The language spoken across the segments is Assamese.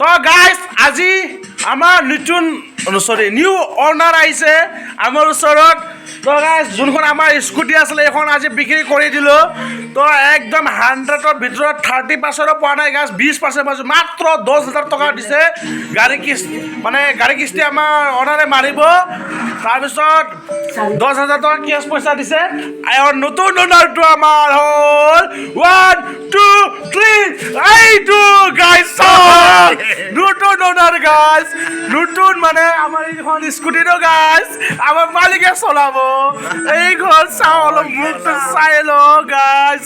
তো গাইজ আজি আমাৰ নিউ অনাৰ আহিছে আমাৰ ওচৰত তো গাইজ যোনখন আমাৰ স্কুটি আছিলে এইখন আজি বিক্ৰী কৰি দিলোঁ তো একদম 100ৰ ভিতৰত 30% পোৱা নাই গাইজ 20% পাইছোঁ মাত্ৰ 10,000 টকা দিছে গাড়ী কিস্তি আমাৰ অনাৰে মাৰিব তাৰপিছত 10,000 টকা কেছ পইচা দিছে আৰু নতুন অনাৰটো আমাৰ হ'ল 1 2 3 এইটো গাইজ নতুন অনাৰ গাইজ নতুন মানে আমাৰ এইখন স্কুটিটো গাইজ আমাৰ মালিকে চলাব এইখন চাওঁ অলপ মুখটো চাই লওঁ গাইজ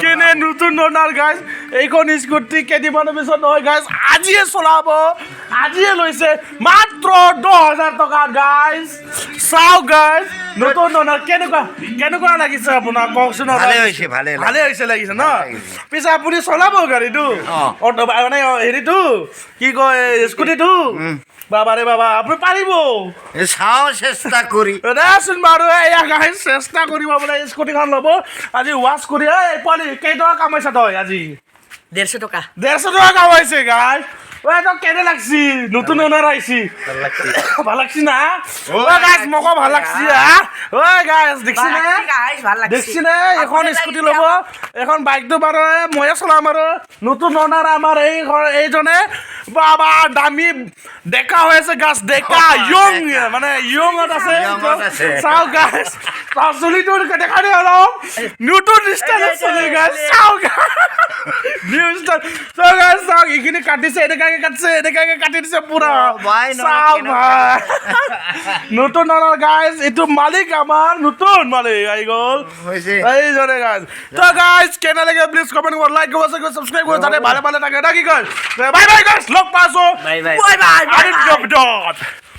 কেনে নতুন অনাৰ গাইজ এইখন স্কুটি কেইদিনমানৰ পিছত নহয় গাইজ আজিয়ে চলাব আজিয়ে লৈছে মাত্ৰ 10,000 টকা গাইজ চাওঁ গাইজ নতুন অনাৰ কেনেকুৱা লাগিছে আপোনাৰ কওকচোন ভালে হৈছে লাগিছে ন পিছে আপুনি চলাব গাড়ীটো মানে হেৰিটো কি কয় স্কুটিটো বাবাৰে বাবা আপুনি পাৰিব চাওঁ চেষ্টা কৰি দেচোন বাৰু এয়া গাড়ী চেষ্টা কৰিব বোলে স্কুটিখন ল'ব আজি ৱাছ কৰি এই পোৱালি কেইটকা কামাইছা তই আজি 150 টকা কামাইছে গাই ঐ তই কেনে লাগছি নতুন অনাৰ আহিছি ভাল লাগছি না ঐ গাইজ মোকো ভাল লাগছি ঐ গাইজ দেখছি নে এখন স্কুটি ল'ব এখন বাইকটো বাৰু ময়ে চলাম আৰু নতুন অনাৰ আমাৰ এইজনে বাবা দামী ডেকা হৈ আছে গাছ ডেকা ইয়ং মানে ইয়ঙত আছে চাওঁ গাইজ তাৰ চুলিটো দেখা দিয়ে অলপ নতুন ষ্টাইলত চলি গাইজ চাওঁ নিউ ষ্টাইল চাওঁ গাইজ চাওঁ এইখিনি কাটিছে এনেকাকে কাটি দিছে পুৰা চাওঁ ভাই নতুন অনাৰ গাইজ এইটো মালিক আমাৰ নতুন মালিক আহি গ'ল এইজনে গাইজ তো গাইজ কেনে লাগে প্লিজ কমেণ্ট কৰিব লাইক কৰিব ছাবস্ক্ৰাইব কৰিব যাতে ভালে থাকে না কি কয় বাই বাই গাইজ লগ পাইছো বাই বাই বাই